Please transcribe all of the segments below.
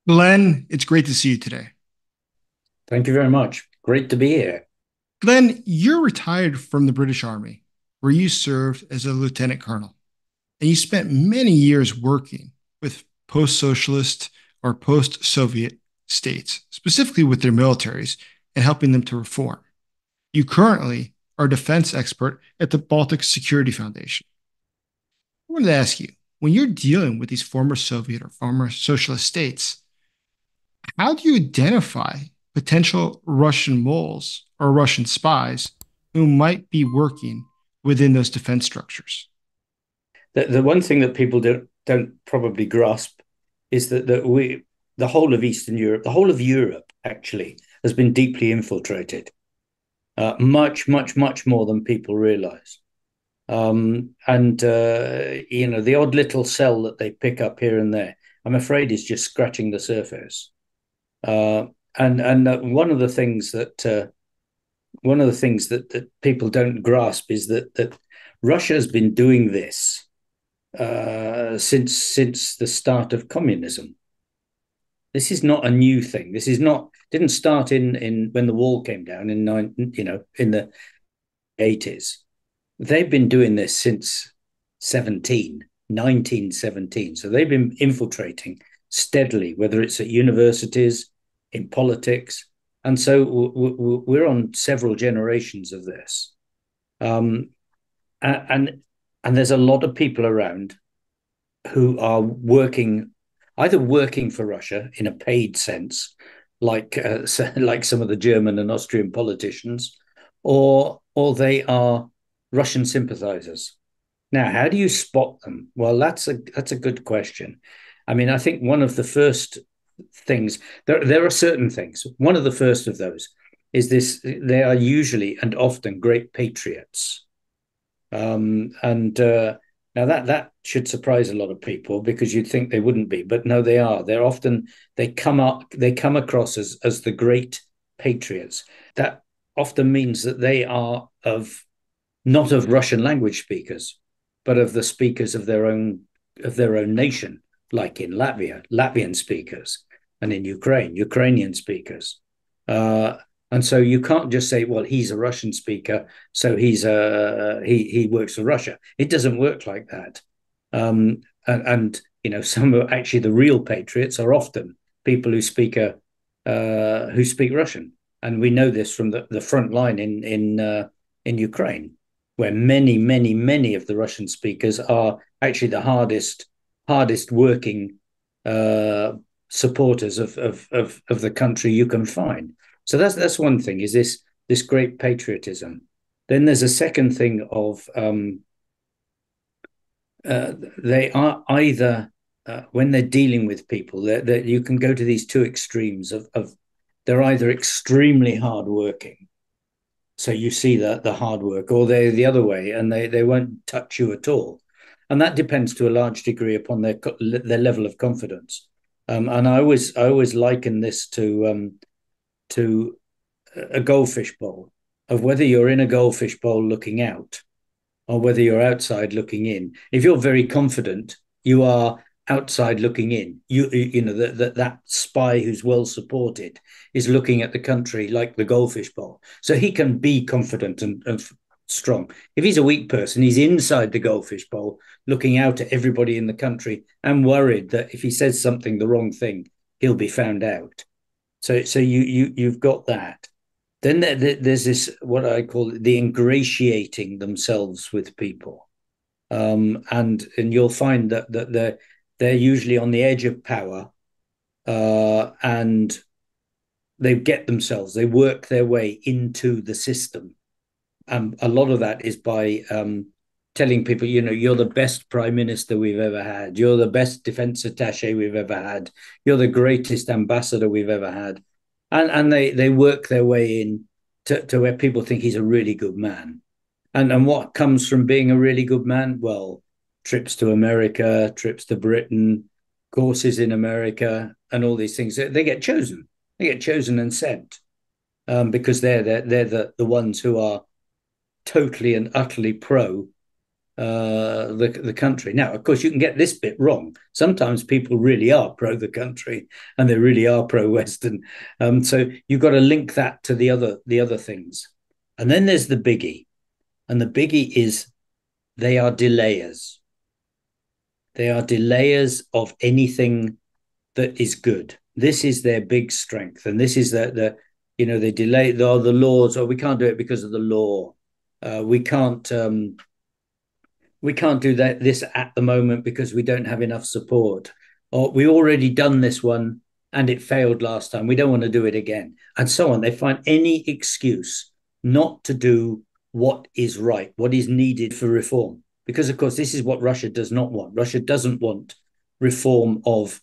Glenn, it's great to see you today. Thank you very much. Great to be here. Glenn, you're retired from the British Army, where you served as a lieutenant colonel, and you spent many years working with post socialist or post Soviet states, specifically with their militaries, and helping them to reform. You currently are a defense expert at the Baltic Security Foundation. I wanted to ask you, when you're dealing with these former Soviet or former socialist states, how do you identify potential Russian moles or Russian spies who might be working within those defense structures? The one thing that people don't probably grasp is that the whole of Eastern Europe, the whole of Europe actually has been deeply infiltrated, much, much, much more than people realize. And the odd little cell that they pick up here and there, I'm afraid, is just scratching the surface. Uh, and one of the things that people don't grasp is that Russia has been doing this since the start of communism. This is not a new thing. This is not didn't start in when the wall came down in the 80s. They've been doing this since 1917. So they've been infiltrating steadily, whether it's at universities, in politics, and so we're on several generations of this. Um, and and there's a lot of people around who are either working for Russia in a paid sense, like some of the German and Austrian politicians, or they are Russian sympathizers. Now, how do you spot them? Well, that's a good question. I mean, I think one of the first things there are certain things. One of the first of those is this: they are usually and often great patriots. And Now that should surprise a lot of people because you'd think they wouldn't be, but no, they are. They come across as the great patriots. That often means that they are of not of Russian language speakers, but of the speakers of their own nation, like in Latvia, Latvian speakers, and in Ukraine, Ukrainian speakers. Uh, and so you can't just say, well, he's a Russian speaker, so he works for Russia. It doesn't work like that. And some of actually the real patriots are often people who speak Russian, and we know this from the front line in Ukraine, where many of the Russian speakers are actually the hardest working supporters of the country you can find. So that's one thing, is this great patriotism. Then there's a second thing of they are either when they're dealing with people, you can go to these two extremes of they're either extremely hardworking, so you see the hard work, or they're the other way and they won't touch you at all, and that depends to a large degree upon their level of confidence. And I always liken this to a goldfish bowl, of whether you're in a goldfish bowl looking out or whether you're outside looking in. If you're very confident, you are outside looking in. You know that spy who's well supported is looking at the country like the goldfish bowl, so he can be confident and strong. If he's a weak person, he's inside the goldfish bowl, looking out at everybody in the country and worried that if he says something the wrong thing, he'll be found out. So you've got that. Then there's this what I call the ingratiating themselves with people, and you'll find that they're usually on the edge of power, and they work their way into the system. A lot of that is by telling people, you're the best prime minister we've ever had, you're the best defense attaché we've ever had, you're the greatest ambassador we've ever had, and they work their way in to where people think he's a really good man. And what comes from being a really good man? Well, trips to America, trips to Britain, courses in America, and all these things. They get chosen. They get chosen and sent, because they're the ones who are totally and utterly pro the country. Now, of course, you can get this bit wrong. Sometimes people really are pro the country and they really are pro Western. So you've got to link that to the other things. And then there's the biggie, and the biggie is they are delayers. They are delayers of anything that is good. This is their big strength, and this is they delay the laws. Or we can't do it because of the law. We can't do this at the moment because we don't have enough support, or we already done this one and it failed last time, we don't want to do it again, and so on. They find any excuse not to do what is right, what is needed for reform, because of course this is what Russia does not want. Russia doesn't want reform of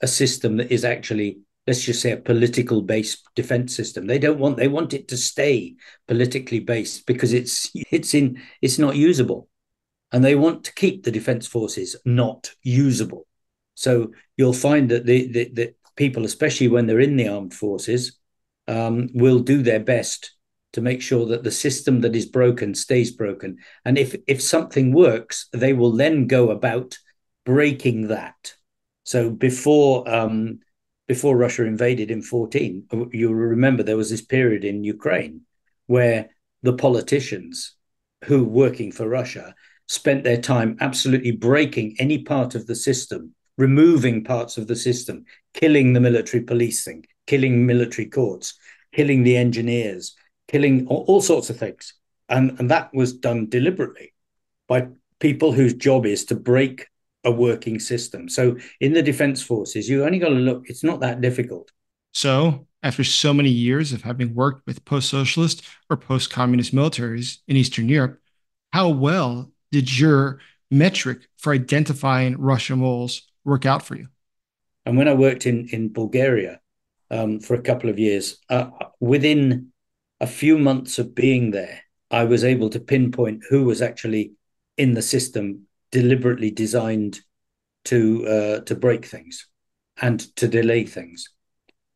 a system that is actually, let's just say, a political based defense system. They want it to stay politically based because it's not usable, and they want to keep the defense forces not usable. So you'll find that the people, especially when they're in the armed forces, will do their best to make sure that the system that is broken stays broken. And if something works, they will then go about breaking that. So before Russia invaded in 2014, you'll remember there was this period in Ukraine where the politicians who were working for Russia spent their time absolutely breaking any part of the system, removing parts of the system, killing the military policing, killing military courts, killing the engineers, killing all sorts of things. And that was done deliberately by people whose job is to break a working system. So in the defense forces, you only got to look, it's not that difficult. So, after so many years of having worked with post socialist or post communist militaries in Eastern Europe, how well did your metric for identifying Russian moles work out for you? And when I worked in Bulgaria for a couple of years, within a few months of being there, I was able to pinpoint who was actually in the system deliberately designed to break things and to delay things.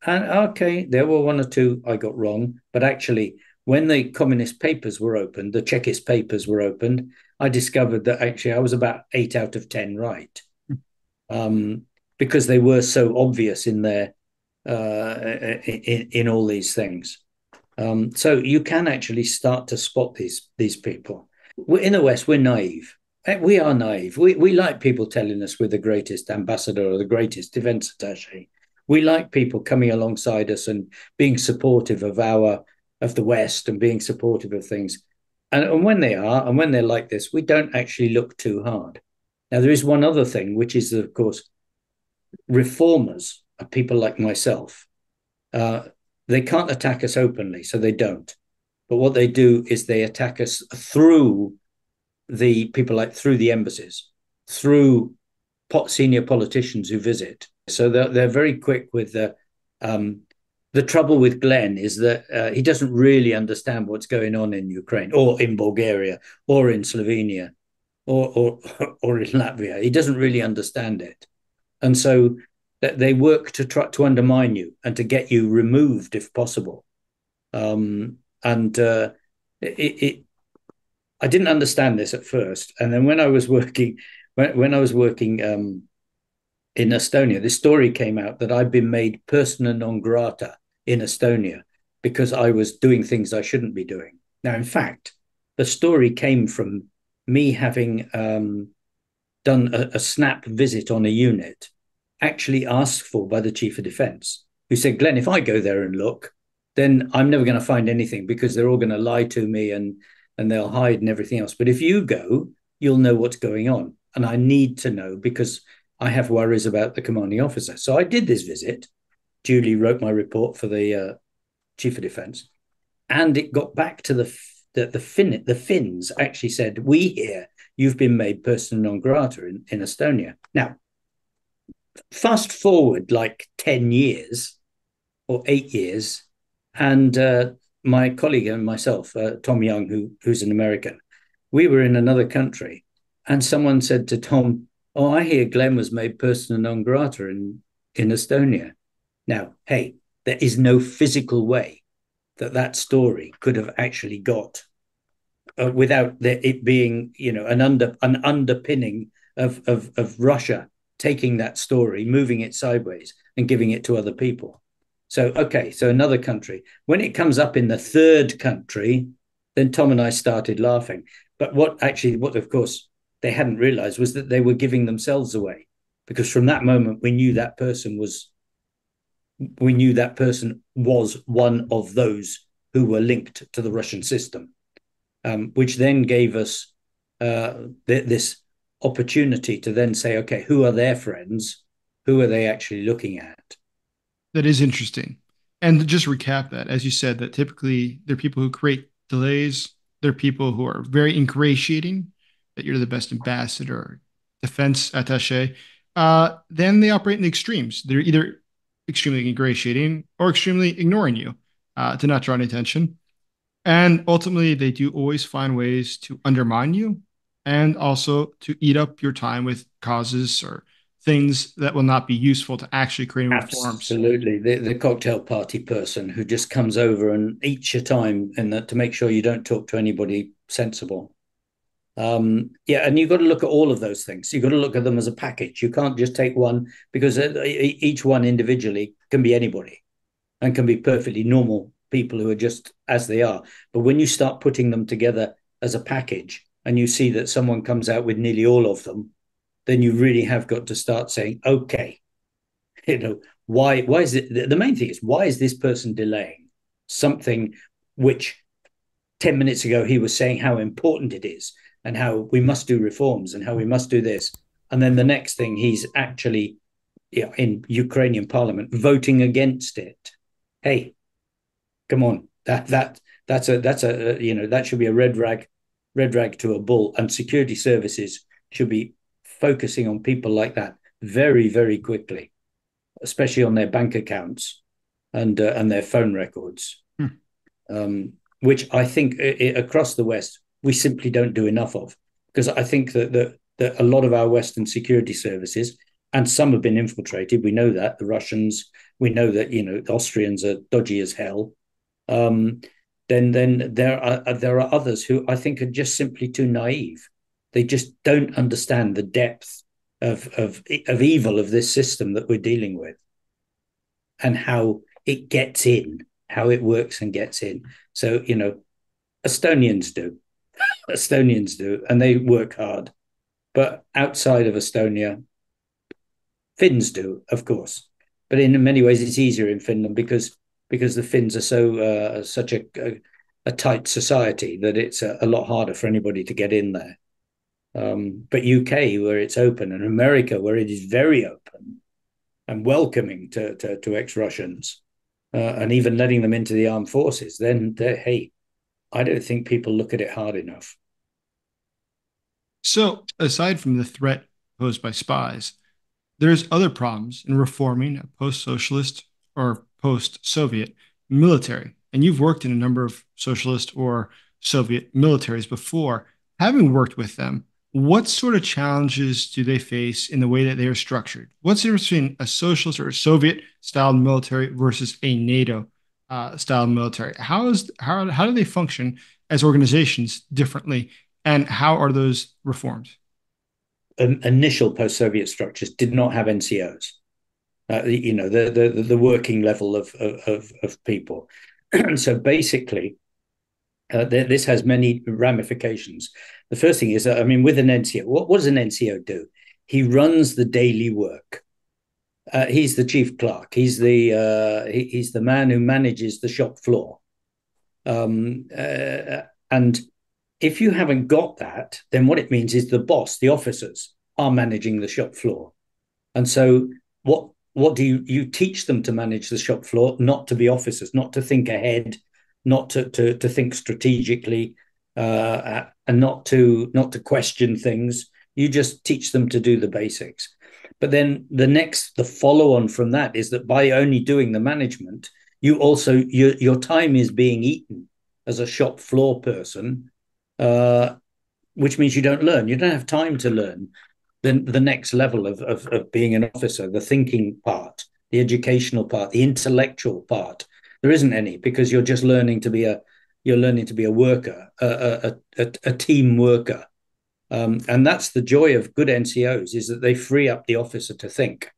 And okay, there were one or two I got wrong, but actually, when the communist papers were opened, the Chekist papers were opened, I discovered that actually I was about 8 out of 10 right, because they were so obvious in their in all these things. So you can actually start to spot these people. In the West, we're naive. We are naive. We like people telling us we're the greatest ambassador or the greatest defense attaché. We like people coming alongside us and being supportive of the West and being supportive of things. And when they are, and when they're like this, we don't actually look too hard. Now, there is one other thing, which is, of course, reformers are people like myself. They can't attack us openly, so they don't. But what they do is they attack us through through the embassies, through senior politicians who visit. So they're very quick with the trouble with Glen is that he doesn't really understand what's going on in Ukraine or in Bulgaria or in Slovenia or in Latvia. He doesn't really understand it. And so they work to try to undermine you and to get you removed if possible. I didn't understand this at first, and then when I was working in Estonia, this story came out that I'd been made persona non grata in Estonia because I was doing things I shouldn't be doing. Now, in fact, the story came from me having done a snap visit on a unit, actually asked for by the Chief of Defence, who said, Glenn, if I go there and look, then I'm never going to find anything because they're all going to lie to me and they'll hide and everything else. But if you go, you'll know what's going on. And I need to know because I have worries about the commanding officer. So I did this visit, duly wrote my report for the Chief of Defence, and it got back to the Finns actually said, we hear you've been made persona non grata in Estonia. Now, fast forward like 10 years or 8 years, and my colleague and myself, Tom Young, who's an American, we were in another country, and someone said to Tom, oh, I hear Glenn was made persona non grata in Estonia. Now, hey, there is no physical way that story could have actually got without it being, an underpinning of Russia taking that story, moving it sideways, and giving it to other people. So another country. When it comes up in the third country, then Tom and I started laughing. But what of course they hadn't realized was that they were giving themselves away, because from that moment we knew that person was one of those who were linked to the Russian system, which then gave us this opportunity to then say, okay, who are their friends? Who are they actually looking at? That is interesting. And to just recap that, as you said, that typically they're people who create delays. They're people who are very ingratiating, that you're the best ambassador or defense attaché. Then they operate in the extremes. They're either extremely ingratiating or extremely ignoring you to not draw any attention. And ultimately, they do always find ways to undermine you and also to eat up your time with causes or things that will not be useful to actually creating reforms. Absolutely. The cocktail party person who just comes over and eats your time to make sure you don't talk to anybody sensible. And you've got to look at all of those things. You've got to look at them as a package. You can't just take one, because each one individually can be anybody and can be perfectly normal people who are just as they are. But when you start putting them together as a package and you see that someone comes out with nearly all of them, then you really have got to start saying, okay, why is it? The main thing is, why is this person delaying something which 10 minutes ago he was saying how important it is and how we must do reforms and how we must do this. And then the next thing, he's actually in Ukrainian parliament voting against it. Hey, come on. That should be a red rag to a bull. And security services should be focusing on people like that very, very quickly, especially on their bank accounts and their phone records, which I think across the West we simply don't do enough of. Because I think that a lot of our Western security services, and some have been infiltrated. We know that the Russians. We know that the Austrians are dodgy as hell. Then there are others who I think are just simply too naive. They just don't understand the depth of evil of this system that we're dealing with, and how it gets in, how it works and gets in. So Estonians do, and they work hard. But outside of Estonia, Finns do, of course. But in many ways, it's easier in Finland because the Finns are such a tight society that it's a lot harder for anybody to get in there. But UK, where it's open, and America, where it is very open and welcoming to ex-Russians, and even letting them into the armed forces, then hey, I don't think people look at it hard enough. So, aside from the threat posed by spies, there's other problems in reforming a post-socialist or post-Soviet military. And you've worked in a number of socialist or Soviet militaries before. Having worked with them, what sort of challenges do they face in the way that they are structured? What's the difference between a socialist or a Soviet-styled military versus a NATO style military? How do they function as organizations differently, and how are those reformed? Initial post-Soviet structures did not have NCOs. The working level of people. So basically, this has many ramifications. The first thing is, with an NCO, what does an NCO do? He runs the daily work. He's the chief clerk. He's the man who manages the shop floor. And if you haven't got that, then what it means is the boss, the officers, are managing the shop floor. And so what do you teach them to manage the shop floor? Not to be officers, not to think ahead, not to think strategically, and not to question things. You just teach them to do the basics. But then the follow on from that is that by only doing the management, you also your time is being eaten as a shop floor person, which means you don't learn. You don't have time to learn the next level of being an officer, the thinking part, the educational part, the intellectual part. There isn't any, because you're just learning to be you're learning to be a worker, a team worker. And that's the joy of good NCOs, is that they free up the officer to think.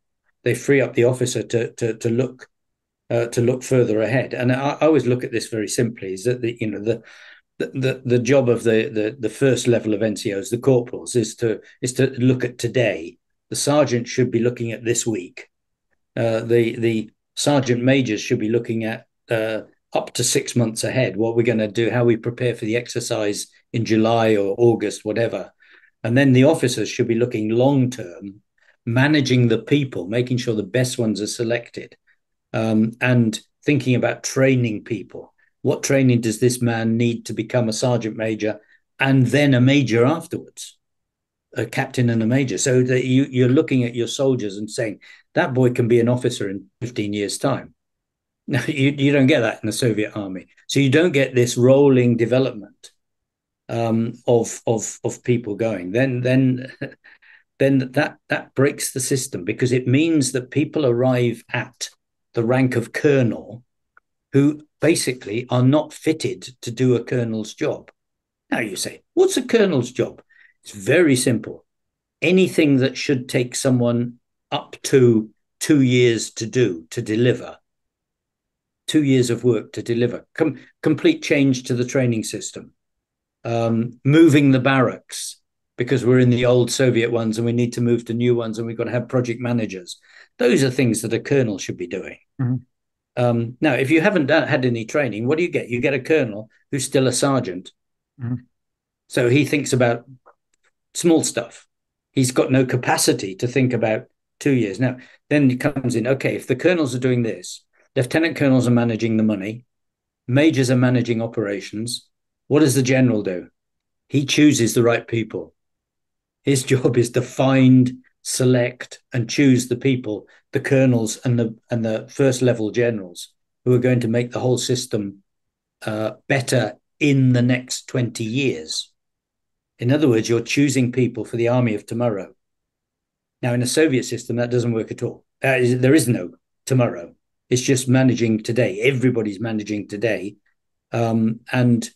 They free up the officer to look further ahead. And I always look at this very simply: is that the job of the first level of NCOs, the corporals, is to look at today. The sergeant should be looking at this week. The sergeant majors should be looking at up to 6 months ahead, what we're going to do, how we prepare for the exercise in July or August, whatever. And then the officers should be looking long term, managing the people, making sure the best ones are selected, and thinking about training people. What training does this man need to become a sergeant major and then a major afterwards, a captain and a major? So that you're looking at your soldiers and saying, that boy can be an officer in 15 years' time. No, you don't get that in the Soviet army. So you don't get this rolling development of people going. Then that breaks the system, because it means that people arrive at the rank of colonel who basically are not fitted to do a colonel's job. Now you say, what's a colonel's job? It's very simple. Anything that should take someone up to 2 years to deliver, 2 years of work to deliver, complete change to the training system, moving the barracks, because we're in the old Soviet ones and we need to move to new ones, and we've got to have project managers. Those are things that a colonel should be doing. Mm-hmm. Now, if you haven't had any training, what do you get? You get a colonel who's still a sergeant. Mm-hmm. So he thinks about small stuff. He's got no capacity to think about 2 years. Now, then it comes in, okay, if the colonels are doing this, lieutenant colonels are managing the money, majors are managing operations, what does the general do? He chooses the right people. His job is to find, select, and choose the people, the colonels and the first level generals, who are going to make the whole system better in the next 20 years. In other words, you're choosing people for the army of tomorrow. Now, in a Soviet system, that doesn't work at all. There is no tomorrow. It's just managing today. Everybody's managing today. And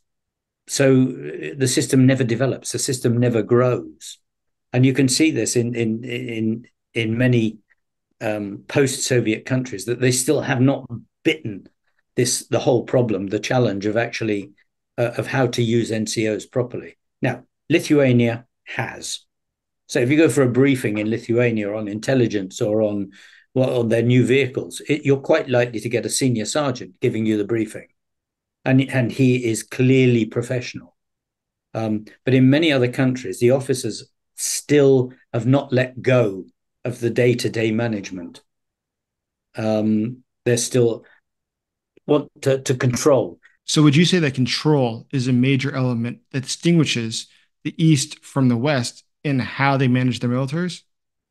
so the system never develops. The system never grows. And you can see this in many post-Soviet countries, that they still have not bitten the whole problem, the challenge of actually of how to use NCOs properly. Now, Lithuania has. So if you go for a briefing in Lithuania on intelligence or on their new vehicles, you're quite likely to get a senior sergeant giving you the briefing. And he is clearly professional. But in many other countries, the officers still have not let go of the day-to-day management. They're still want to control. So would you say that control is a major element that distinguishes the East from the West in how they manage their militaries?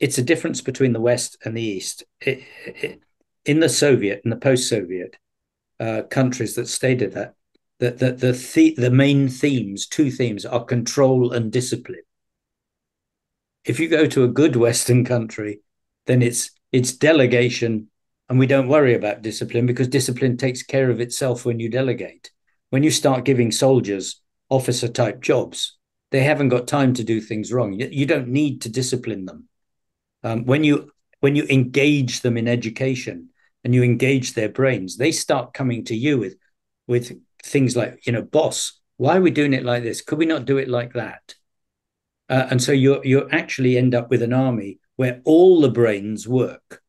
It's a difference between the West and the East. In the Soviet and the post-Soviet countries that stated that, the main themes, two themes, are control and discipline. If you go to a good Western country, then it's delegation, and we don't worry about discipline, because discipline takes care of itself when you delegate. When you start giving soldiers officer-type jobs, they haven't got time to do things wrong. You don't need to discipline them. When you engage them in education and you engage their brains, they start coming to you with things like, boss, why are we doing it like this? Could we not do it like that? And so you actually end up with an army where all the brains work.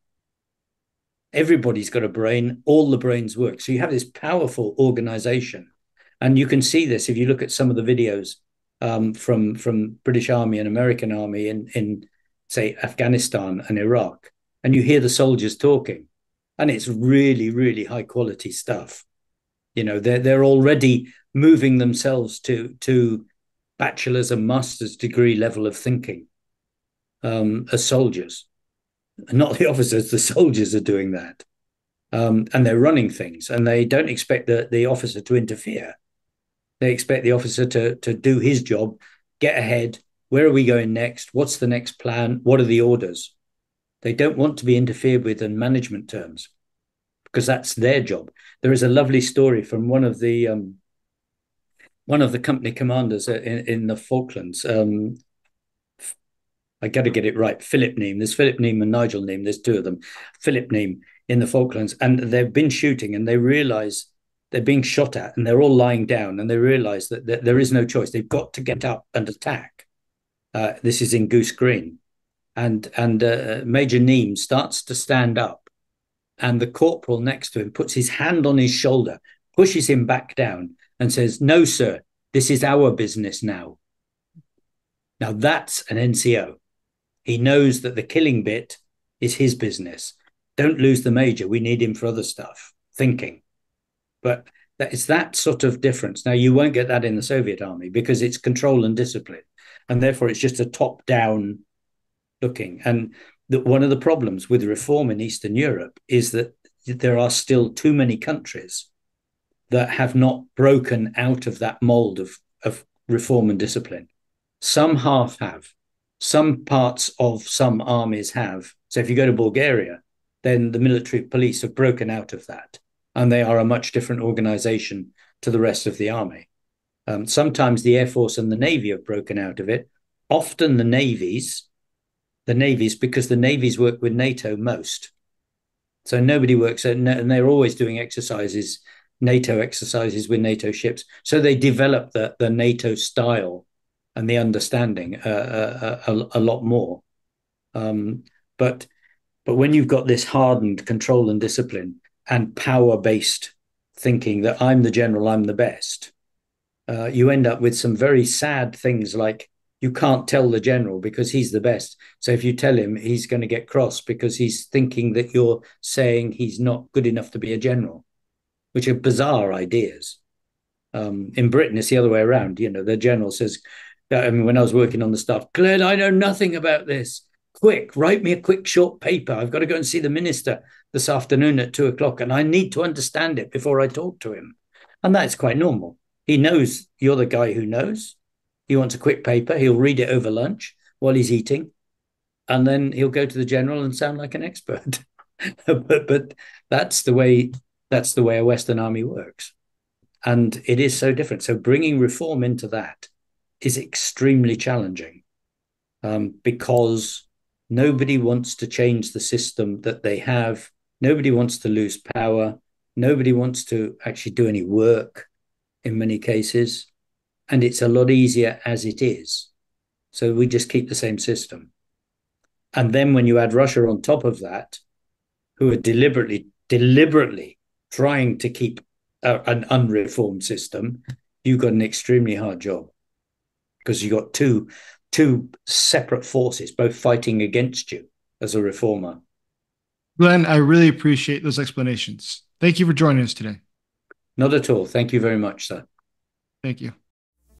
Everybody's got a brain, all the brains work. So you have this powerful organization. And you can see this if you look at some of the videos from British Army and American Army in say, Afghanistan and Iraq, and you hear the soldiers talking, and it's really, really high quality stuff. They're already moving themselves to bachelor's and master's degree level of thinking as soldiers. Not the officers, the soldiers are doing that. And they're running things, and they don't expect the officer to interfere. They expect the officer to do his job, get ahead. Where are we going next? What's the next plan? What are the orders? They don't want to be interfered with in management terms, because that's their job. There is a lovely story from one of the one of the company commanders in the Falklands. I got to get it right. Philip Neame. There's Philip Neame and Nigel Neame. There's two of them. Philip Neame in the Falklands, and they've been shooting, and they realise they're being shot at, and they're all lying down, and they realise that there is no choice. They've got to get up and attack. This is in Goose Green, and Major Neame starts to stand up, and the corporal next to him puts his hand on his shoulder, pushes him back down, and says, "No, sir, this is our business now." Now that's an NCO. He knows that the killing bit is his business. Don't lose the major. We need him for other stuff. Thinking. But it's that sort of difference. Now, you won't get that in the Soviet army because it's control and discipline. And therefore, it's just a top-down looking. And one of the problems with reform in Eastern Europe is that there are still too many countries that have not broken out of that mold of reform and discipline. Some half have. Some parts of some armies have. So if you go to Bulgaria, then the military police have broken out of that, and they are a much different organization to the rest of the army. Sometimes the Air Force and the Navy have broken out of it. Often the navies, because the navies work with NATO most. So nobody works, and they're always doing exercises, NATO exercises with NATO ships. So they develop the NATO style and the understanding a lot more. But when you've got this hardened control and discipline and power-based thinking that I'm the general, I'm the best, you end up with some very sad things like you can't tell the general because he's the best. So if you tell him, he's going to get cross because he's thinking that you're saying he's not good enough to be a general, which are bizarre ideas. In Britain, it's the other way around. You know, the general says, I mean, when I was working on the stuff, Glenn, I know nothing about this. Quick, write me a quick short paper. I've got to go and see the minister this afternoon at 2:00, and I need to understand it before I talk to him. And that's quite normal. He knows you're the guy who knows. He wants a quick paper. He'll read it over lunch while he's eating, and then he'll go to the general and sound like an expert. but that's the way a Western army works, and it is so different. So bringing reform into that is extremely challenging because nobody wants to change the system that they have. Nobody wants to lose power. Nobody wants to actually do any work in many cases. And it's a lot easier as it is. So we just keep the same system. And then when you add Russia on top of that, who are deliberately trying to keep an unreformed system, you've got an extremely hard job. Because you've got two separate forces, both fighting against you as a reformer. Glenn, I really appreciate those explanations. Thank you for joining us today. Not at all. Thank you very much, sir. Thank you.